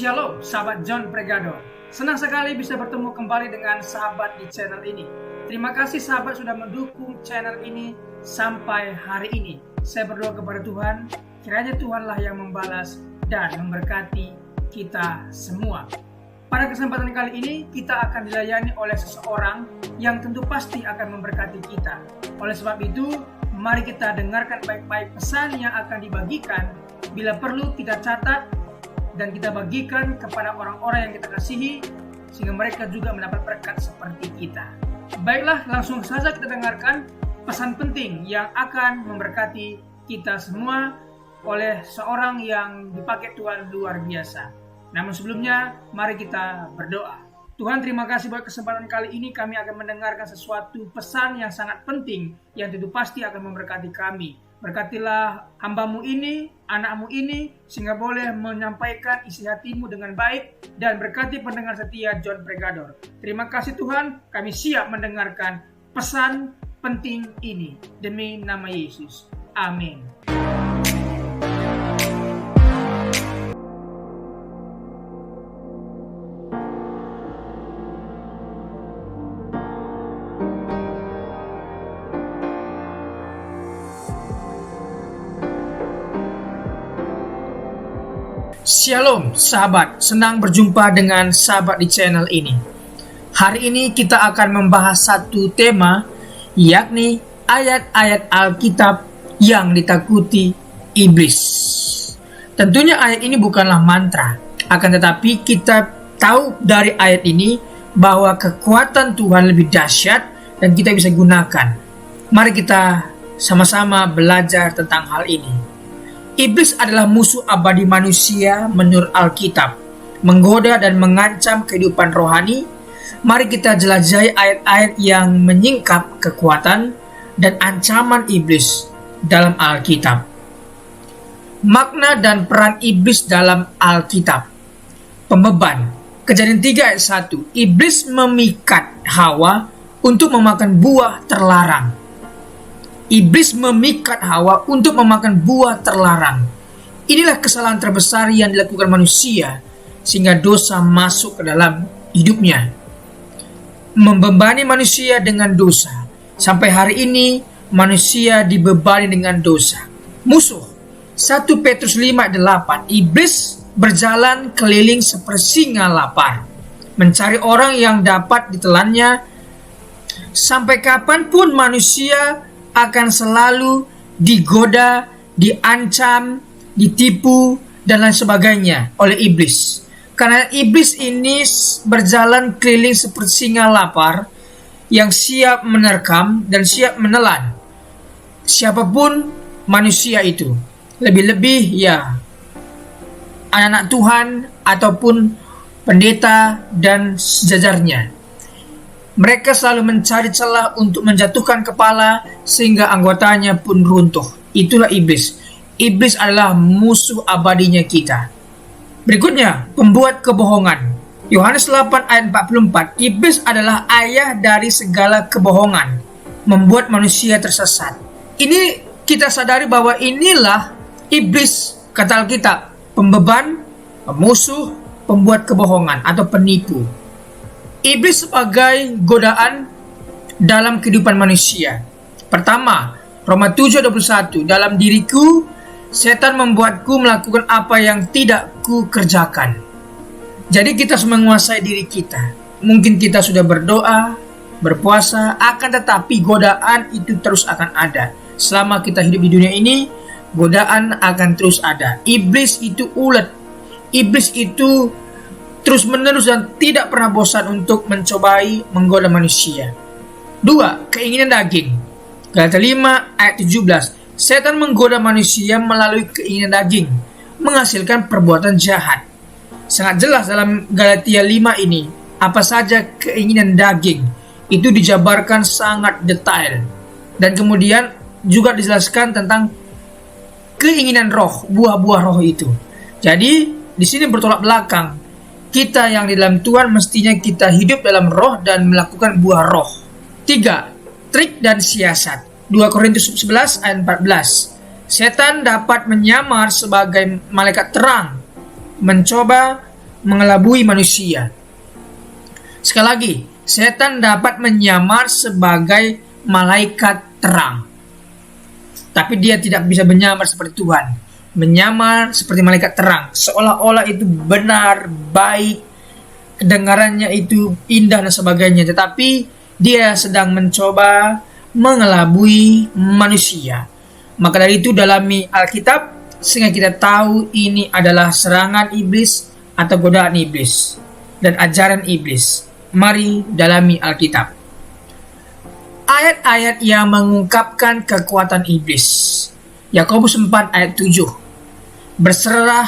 Shalom, sahabat John Pregador. Senang sekali bisa bertemu kembali dengan sahabat di channel ini. Terima kasih sahabat sudah mendukung channel ini sampai hari ini. Saya berdoa kepada Tuhan, kiranya Tuhanlah yang membalas dan memberkati kita semua. Pada kesempatan kali ini, kita akan dilayani oleh seseorang yang tentu pasti akan memberkati kita. Oleh sebab itu, mari kita dengarkan baik-baik pesan yang akan dibagikan. Bila perlu, kita catat dan kita bagikan kepada orang-orang yang kita kasihi, sehingga mereka juga mendapat berkat seperti kita. Baiklah, langsung saja kita dengarkan pesan penting yang akan memberkati kita semua oleh seorang yang dipakai Tuhan luar biasa. Namun sebelumnya, mari kita berdoa. Tuhan, terima kasih buat kesempatan kali ini kami akan mendengarkan sesuatu pesan yang sangat penting yang tentu pasti akan memberkati kami. Berkatilah hambamu ini, anakmu ini, sehingga boleh menyampaikan isi hatimu dengan baik, dan berkati pendengar setia John Pregador. Terima kasih Tuhan, kami siap mendengarkan pesan penting ini. Demi nama Yesus. Amin. Shalom sahabat, senang berjumpa dengan sahabat di channel ini. Hari ini kita akan membahas satu tema, yakni ayat-ayat Alkitab yang ditakuti iblis. Tentunya ayat ini bukanlah mantra, akan tetapi kita tahu dari ayat ini bahwa kekuatan Tuhan lebih dahsyat dan kita bisa gunakan. Mari kita sama-sama belajar tentang hal ini. Iblis adalah musuh abadi manusia menurut Alkitab, menggoda dan mengancam kehidupan rohani. Mari kita jelajahi ayat-ayat yang menyingkap kekuatan dan ancaman iblis dalam Alkitab. Makna dan peran iblis dalam Alkitab. Pembeban. Kejadian 3 ayat 1. Iblis memikat Hawa untuk memakan buah terlarang. Iblis memikat Hawa untuk memakan buah terlarang. Inilah kesalahan terbesar yang dilakukan manusia sehingga dosa masuk ke dalam hidupnya, membebani manusia dengan dosa. Sampai hari ini manusia dibebani dengan dosa. Musuh. 1 Petrus 5:8. Iblis berjalan keliling seperti singa lapar, mencari orang yang dapat ditelannya. Sampai kapanpun manusia akan selalu digoda, diancam, ditipu, dan lain sebagainya oleh iblis. Karena iblis ini berjalan keliling seperti singa lapar yang siap menerkam dan siap menelan siapapun manusia itu. Lebih-lebih ya anak-anak Tuhan ataupun pendeta dan sejajarnya. Mereka selalu mencari celah untuk menjatuhkan kepala sehingga anggotanya pun runtuh. Itulah iblis. Iblis adalah musuh abadinya kita. Berikutnya, pembuat kebohongan. Yohanes 8 ayat 44. Iblis adalah ayah dari segala kebohongan, membuat manusia tersesat. Ini kita sadari bahwa inilah iblis, kata Alkitab, pembeban, pemusuh, pembuat kebohongan atau penipu. Iblis sebagai godaan dalam kehidupan manusia. Pertama, Roma 7:21. Dalam diriku, setan membuatku melakukan apa yang tidak ku kerjakan. Jadi kita harus menguasai diri kita. Mungkin kita sudah berdoa, berpuasa, akan tetapi godaan itu terus akan ada. Selama kita hidup di dunia ini, godaan akan terus ada. Iblis itu ulet. Iblis itu terus menerus dan tidak pernah bosan untuk mencobai menggoda manusia. 2. Keinginan daging. Galatia 5 ayat 17. Setan menggoda manusia melalui keinginan daging, menghasilkan perbuatan jahat. Sangat jelas dalam Galatia 5 ini, apa saja keinginan daging. Itu dijabarkan sangat detail. Dan kemudian juga dijelaskan tentang keinginan roh, buah-buah roh itu. Jadi, di sini bertolak belakang. Kita yang di dalam Tuhan mestinya kita hidup dalam roh dan melakukan buah roh. 3. Trik dan siasat. 2 Korintus 11 ayat 14. Setan dapat menyamar sebagai malaikat terang, mencoba mengelabui manusia. Sekali lagi, setan dapat menyamar sebagai malaikat terang. Tapi dia tidak bisa menyamar seperti Tuhan. Menyamar seperti malaikat terang. Seolah-olah itu benar, baik, kedengarannya itu indah dan sebagainya. Tetapi dia sedang mencoba mengelabui manusia. Maka dari itu dalami Alkitab sehingga kita tahu ini adalah serangan iblis atau godaan iblis dan ajaran iblis. Mari dalami Alkitab. Ayat-ayat yang mengungkapkan kekuatan iblis. Yakobus 4 ayat 7. Berserah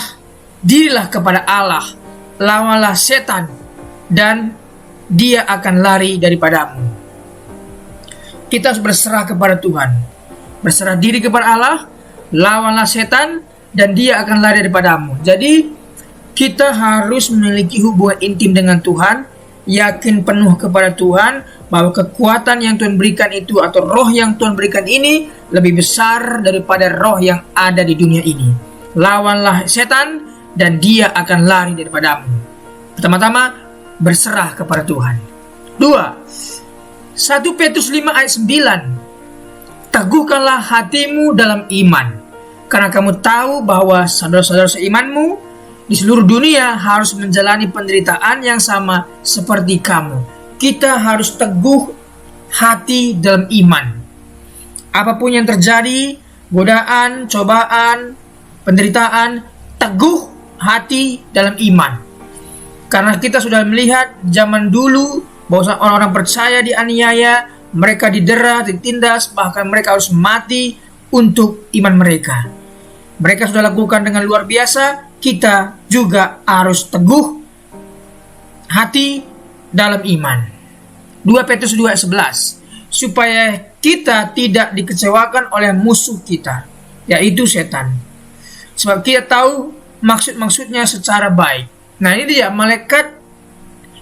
dirilah kepada Allah, lawanlah setan, dan dia akan lari daripadamu. Kita harus berserah kepada Tuhan. Berserah diri kepada Allah, lawanlah setan, dan dia akan lari daripadamu. Jadi, kita harus memiliki hubungan intim dengan Tuhan, yakin penuh kepada Tuhan bahwa kekuatan yang Tuhan berikan itu atau roh yang Tuhan berikan ini lebih besar daripada roh yang ada di dunia ini. Lawanlah setan dan dia akan lari daripadamu. Pertama-tama, berserah kepada Tuhan. 2. 1 Petrus 5 ayat 9. Teguhkanlah hatimu dalam iman, karena kamu tahu bahwa saudara-saudara seimanmu di seluruh dunia harus menjalani penderitaan yang sama seperti kamu. Kita harus teguh hati dalam iman. Apapun yang terjadi, godaan, cobaan, penderitaan, teguh hati dalam iman. Karena kita sudah melihat zaman dulu bahwa orang-orang percaya dianiaya, mereka didera, ditindas, bahkan mereka harus mati untuk iman mereka. Mereka sudah lakukan dengan luar biasa. Kita juga harus teguh hati dalam iman. 2 Petrus 2 ayat 11. Supaya kita tidak dikecewakan oleh musuh kita, yaitu setan. Sebab kita tahu maksud-maksudnya secara baik. Nah, ini dia, malaikat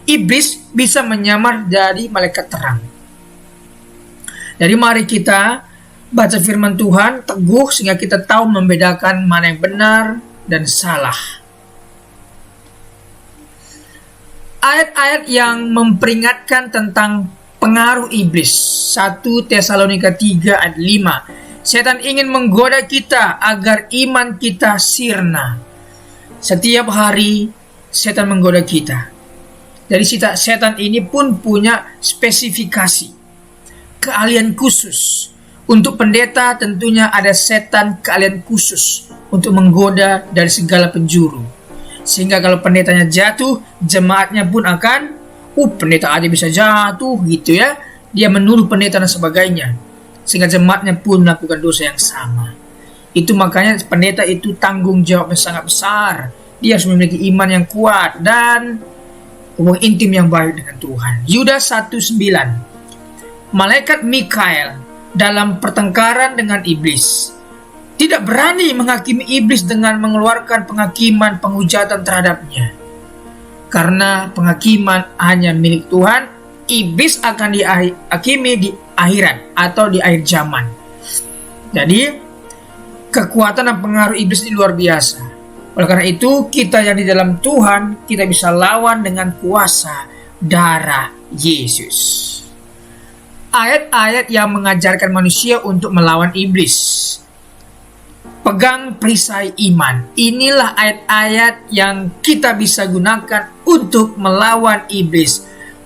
iblis bisa menyamar jadi malaikat terang. Jadi mari kita baca firman Tuhan teguh sehingga kita tahu membedakan mana yang benar dan salah. Ayat-ayat yang memperingatkan tentang pengaruh iblis. 1 Tesalonika 3 ayat 5. Setan ingin menggoda kita agar iman kita sirna. Setiap hari setan menggoda kita. Jadi setan ini pun punya spesifikasi, keahlian khusus. Untuk pendeta tentunya ada setan keahlian khusus untuk menggoda dari segala penjuru. Sehingga kalau pendetanya jatuh, jemaatnya pun akan, pendeta aja bisa jatuh gitu ya. Dia menuduh pendeta dan sebagainya. Sehingga jemaatnya pun melakukan dosa yang sama. Itu makanya pendeta itu tanggung jawabnya sangat besar. Dia harus memiliki iman yang kuat dan hubungan intim yang baik dengan Tuhan. Yudas 1:9. Malaikat Mikael dalam pertengkaran dengan iblis tidak berani menghakimi iblis dengan mengeluarkan penghakiman penghujatan terhadapnya. Karena penghakiman hanya milik Tuhan, iblis akan dihakimi di akhirat atau di akhir zaman. Jadi kekuatan dan pengaruh iblis ini luar biasa. Oleh karena itu kita yang di dalam Tuhan, kita bisa lawan dengan kuasa darah Yesus. Ayat-ayat yang mengajarkan manusia untuk melawan iblis. Pegang perisai iman. Inilah ayat-ayat yang kita bisa gunakan untuk melawan iblis.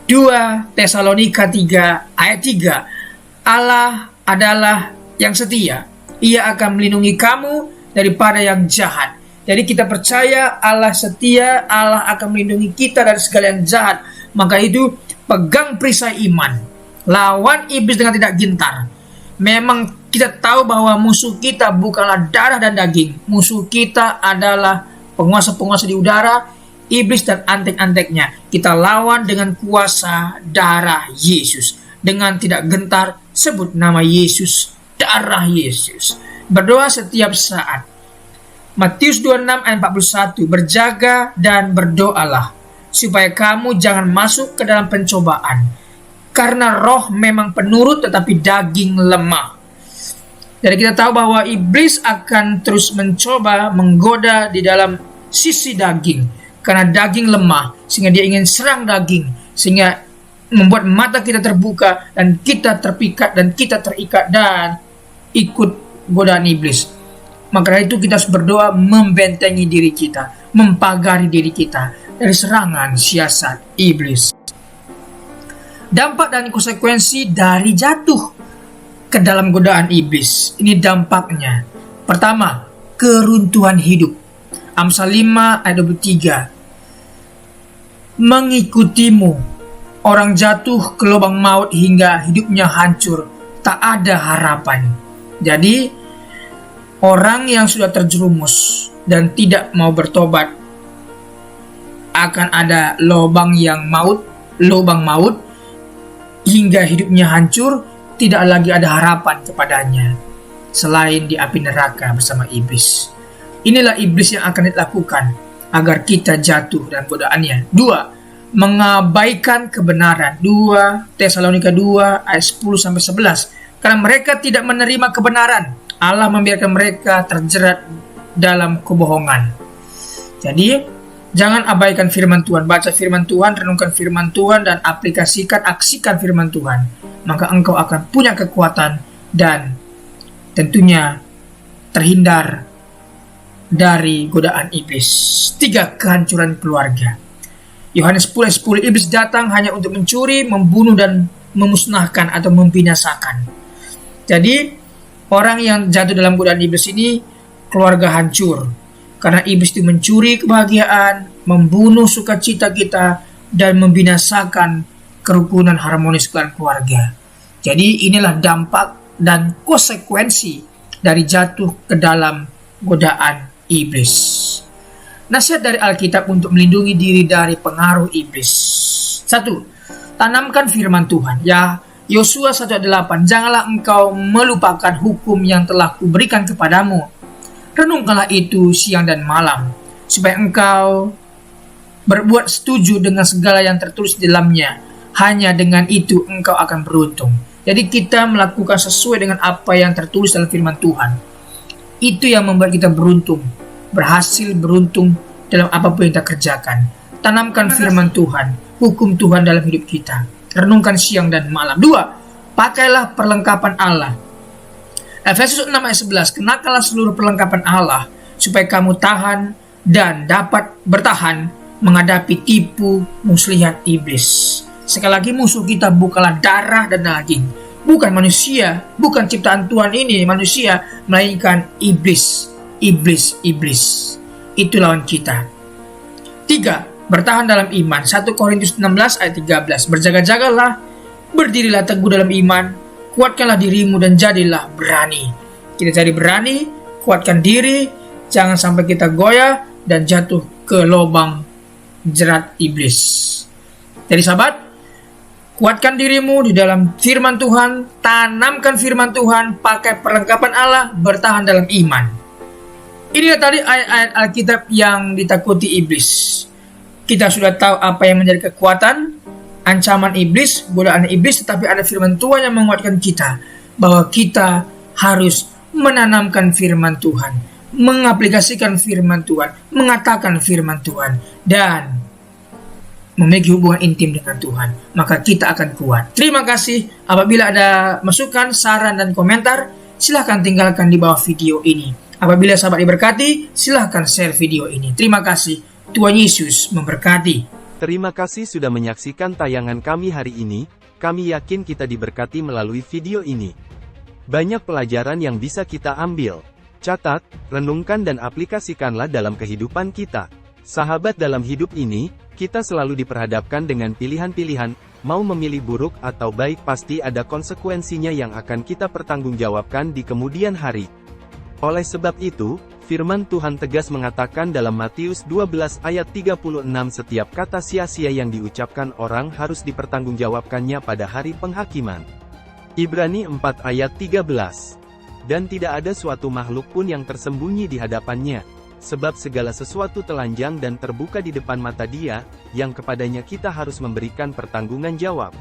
2 Tesalonika 3 ayat 3. Allah adalah yang setia. Ia akan melindungi kamu daripada yang jahat. Jadi kita percaya Allah setia, Allah akan melindungi kita dari segala yang jahat. Maka itu pegang perisai iman. Lawan iblis dengan tidak gentar. Memang kita tahu bahwa musuh kita bukanlah darah dan daging. Musuh kita adalah penguasa-penguasa di udara, iblis dan antek-anteknya. Kita lawan dengan kuasa darah Yesus. Dengan tidak gentar, sebut nama Yesus, darah Yesus. Berdoa setiap saat. Matius 26 ayat 41. Berjaga dan berdoalah supaya kamu jangan masuk ke dalam pencobaan. Karena roh memang penurut tetapi daging lemah. Jadi kita tahu bahwa iblis akan terus mencoba menggoda di dalam sisi daging. karena daging lemah, sehingga dia ingin serang daging, sehingga membuat mata kita terbuka dan kita terpikat dan kita terikat dan ikut godaan iblis. Maka dari itu kita harus berdoa membentengi diri kita, mempagari diri kita dari serangan siasat iblis. Dampak dan konsekuensi dari jatuh ke dalam godaan iblis. Ini dampaknya. Pertama, keruntuhan hidup. Amsal 5 ayat 23. Mengikutimu, orang jatuh ke lubang maut hingga hidupnya hancur, tak ada harapan. Jadi, orang yang sudah terjerumus dan tidak mau bertobat, akan ada lubang maut hingga hidupnya hancur, tidak lagi ada harapan kepadanya selain di api neraka bersama iblis. Inilah iblis yang akan dilakukan agar kita jatuh dan godaannya. 2. Mengabaikan kebenaran. 2 Tesalonika 2 ayat 10-11. Karena mereka tidak menerima kebenaran, Allah membiarkan mereka terjerat dalam kebohongan. Jadi, jangan abaikan firman Tuhan. Baca firman Tuhan, renungkan firman Tuhan, dan aksikan firman Tuhan. Maka engkau akan punya kekuatan dan tentunya terhindar dari godaan iblis. 3. Kehancuran keluarga. Yohanes 10:10, iblis datang hanya untuk mencuri, membunuh, dan memusnahkan atau membinasakan. Jadi, orang yang jatuh dalam godaan iblis ini, keluarga hancur. Karena iblis itu mencuri kebahagiaan, membunuh sukacita kita, dan membinasakan kerukunan harmonis dalam keluarga. Jadi, inilah dampak dan konsekuensi dari jatuh ke dalam godaan iblis. Nasihat dari Alkitab untuk melindungi diri dari pengaruh iblis. 1. Tanamkan firman Tuhan. Ya, Yosua 1:8, janganlah engkau melupakan hukum yang telah kuberikan kepadamu. Renungkanlah itu siang dan malam, supaya engkau berbuat setuju dengan segala yang tertulis di dalamnya. Hanya dengan itu engkau akan beruntung. Jadi kita melakukan sesuai dengan apa yang tertulis dalam firman Tuhan. Itu yang membuat kita beruntung, berhasil beruntung dalam apapun yang kita kerjakan. Tanamkan firman Tuhan, hukum Tuhan dalam hidup kita. Renungkan siang dan malam. 2. Pakailah perlengkapan Allah. Efesus 6 ayat 11, kenakanlah seluruh perlengkapan Allah, supaya kamu tahan dan dapat bertahan menghadapi tipu muslihat iblis. Sekali lagi, musuh kita bukanlah darah dan daging, bukan manusia, bukan ciptaan Tuhan ini manusia, melainkan iblis. Itu lawan kita. 3. Bertahan dalam iman. 1 Korintus 16 ayat 13. Berjaga-jagalah, berdirilah teguh dalam iman, kuatkanlah dirimu dan jadilah berani. Kita jadi berani, kuatkan diri, jangan sampai kita goyah dan jatuh ke lubang jerat iblis. Jadi sahabat, kuatkan dirimu di dalam firman Tuhan, tanamkan firman Tuhan, pakai perlengkapan Allah, bertahan dalam iman. Inilah tadi ayat-ayat Alkitab yang ditakuti iblis. Kita sudah tahu apa yang menjadi kekuatan, ancaman iblis, godaan iblis, tetapi ada firman Tuhan yang menguatkan kita bahwa kita harus menanamkan firman Tuhan, mengaplikasikan firman Tuhan, mengatakan firman Tuhan, dan memiliki hubungan intim dengan Tuhan. Maka kita akan kuat. Terima kasih. Apabila ada masukan, saran, dan komentar, silahkan tinggalkan di bawah video ini. Apabila sahabat diberkati, silahkan share video ini. Terima kasih. Tuhan Yesus memberkati. Terima kasih sudah menyaksikan tayangan kami hari ini. Kami yakin kita diberkati melalui video ini. Banyak pelajaran yang bisa kita ambil. Catat, renungkan dan aplikasikanlah dalam kehidupan kita. Sahabat, dalam hidup ini, kita selalu diperhadapkan dengan pilihan-pilihan, mau memilih buruk atau baik pasti ada konsekuensinya yang akan kita pertanggungjawabkan di kemudian hari. Oleh sebab itu, firman Tuhan tegas mengatakan dalam Matius 12 ayat 36, setiap kata sia-sia yang diucapkan orang harus dipertanggungjawabkannya pada hari penghakiman. Ibrani 4 ayat 13. Dan tidak ada suatu makhluk pun yang tersembunyi di hadapannya, sebab segala sesuatu telanjang dan terbuka di depan mata Dia, yang kepadanya kita harus memberikan pertanggungan jawab.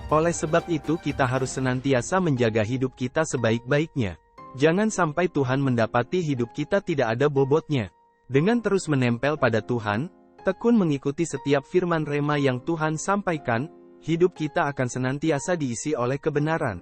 Oleh sebab itu kita harus senantiasa menjaga hidup kita sebaik-baiknya. Jangan sampai Tuhan mendapati hidup kita tidak ada bobotnya. Dengan terus menempel pada Tuhan, Tekun mengikuti setiap firman rema yang Tuhan sampaikan, hidup kita akan senantiasa diisi oleh kebenaran.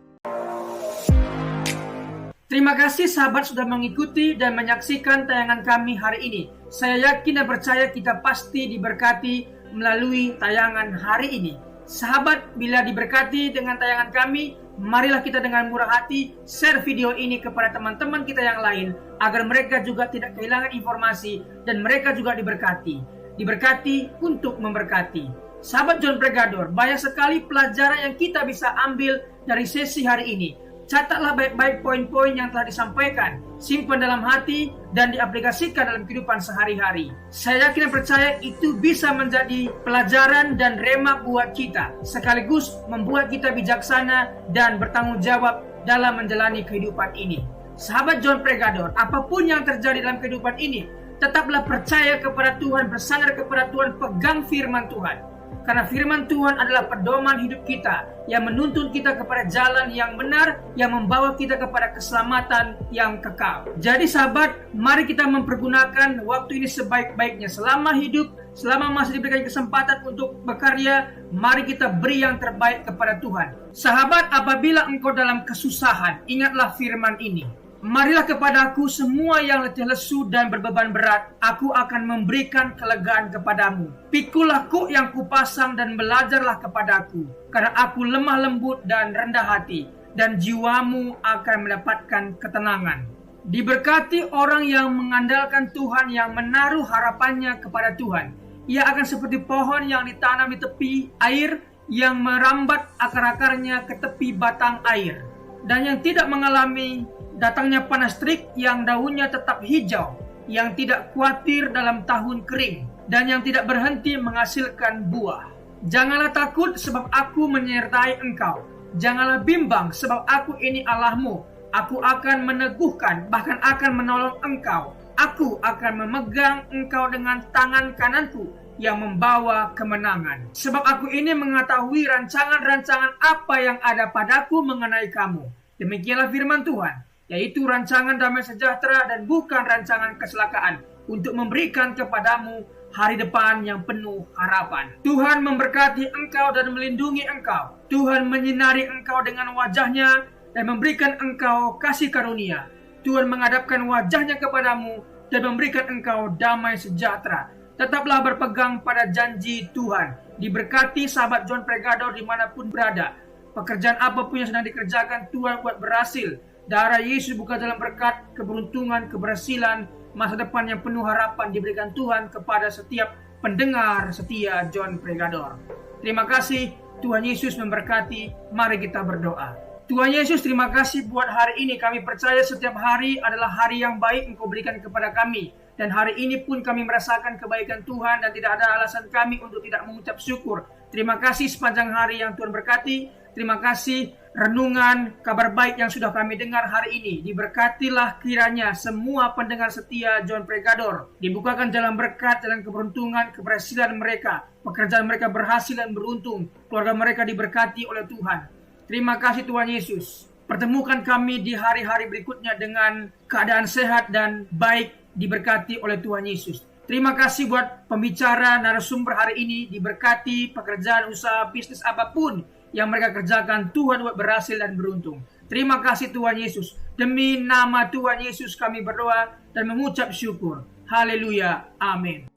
Terima kasih sahabat sudah mengikuti dan menyaksikan tayangan kami hari ini. Saya yakin dan percaya kita pasti diberkati melalui tayangan hari ini. Sahabat, bila diberkati dengan tayangan kami, marilah kita dengan murah hati share video ini kepada teman-teman kita yang lain, agar mereka juga tidak kehilangan informasi dan mereka juga diberkati. Diberkati untuk memberkati. Sahabat John Pregador, banyak sekali pelajaran yang kita bisa ambil dari sesi hari ini. Catatlah baik-baik poin-poin yang telah disampaikan, simpan dalam hati, dan diaplikasikan dalam kehidupan sehari-hari. Saya yakin dan percaya itu bisa menjadi pelajaran dan rema buat kita, sekaligus membuat kita bijaksana dan bertanggung jawab dalam menjalani kehidupan ini. Sahabat John Pregador, apapun yang terjadi dalam kehidupan ini, tetaplah percaya kepada Tuhan, bersandar kepada Tuhan, pegang firman Tuhan. Karena firman Tuhan adalah pedoman hidup kita yang menuntun kita kepada jalan yang benar, yang membawa kita kepada keselamatan yang kekal. Jadi sahabat, mari kita mempergunakan waktu ini sebaik-baiknya. Selama hidup, selama masih diberikan kesempatan untuk berkarya, mari kita beri yang terbaik kepada Tuhan. Sahabat, apabila engkau dalam kesusahan, ingatlah firman ini. Marilah kepadaku semua yang letih lesu dan berbeban berat, aku akan memberikan kelegaan kepadamu. Pikulah kuk yang kupasang dan belajarlah kepadaku, karena aku lemah lembut dan rendah hati, dan jiwamu akan mendapatkan ketenangan. Diberkati orang yang mengandalkan Tuhan, yang menaruh harapannya kepada Tuhan. Ia akan seperti pohon yang ditanam di tepi air, yang merambat akar-akarnya ke tepi batang air, dan yang tidak mengalami datangnya panas terik, yang daunnya tetap hijau, yang tidak khawatir dalam tahun kering, dan yang tidak berhenti menghasilkan buah. Janganlah takut, sebab aku menyertai engkau. Janganlah bimbang, sebab aku ini Allahmu. Aku akan meneguhkan, bahkan akan menolong engkau. Aku akan memegang engkau dengan tangan kananku yang membawa kemenangan. Sebab aku ini mengetahui rancangan-rancangan apa yang ada padaku mengenai kamu. Demikianlah firman Tuhan, yaitu rancangan damai sejahtera dan bukan rancangan kecelakaan, untuk memberikan kepadamu hari depan yang penuh harapan. Tuhan memberkati engkau dan melindungi engkau. Tuhan menyinari engkau dengan wajahnya dan memberikan engkau kasih karunia. Tuhan menghadapkan wajahnya kepadamu dan memberikan engkau damai sejahtera. Tetaplah berpegang pada janji Tuhan. Diberkati sahabat John Pregador dimanapun berada. Pekerjaan apapun yang sedang dikerjakan, Tuhan buat berhasil. Darah Yesus buka dalam berkat, keberuntungan, keberhasilan, masa depan yang penuh harapan diberikan Tuhan kepada setiap pendengar setia John Pregador. Terima kasih, Tuhan Yesus memberkati. Mari kita berdoa. Tuhan Yesus, terima kasih buat hari ini. Kami percaya setiap hari adalah hari yang baik Engkau berikan kepada kami. Dan hari ini pun kami merasakan kebaikan Tuhan dan tidak ada alasan kami untuk tidak mengucap syukur. Terima kasih sepanjang hari yang Tuhan berkati. Terima kasih renungan kabar baik yang sudah kami dengar hari ini. Diberkatilah kiranya semua pendengar setia John Pregador. Dibukakan jalan berkat, jalan keberuntungan, keberhasilan mereka. Pekerjaan mereka berhasil dan beruntung. Keluarga mereka diberkati oleh Tuhan. Terima kasih Tuhan Yesus. Pertemukan kami di hari-hari berikutnya dengan keadaan sehat dan baik, diberkati oleh Tuhan Yesus. Terima kasih buat pembicara narasumber hari ini. Diberkati pekerjaan, usaha, bisnis apapun yang mereka kerjakan, Tuhan buat berhasil dan beruntung. Terima kasih Tuhan Yesus. Demi nama Tuhan Yesus kami berdoa dan mengucap syukur. Haleluya. Amin.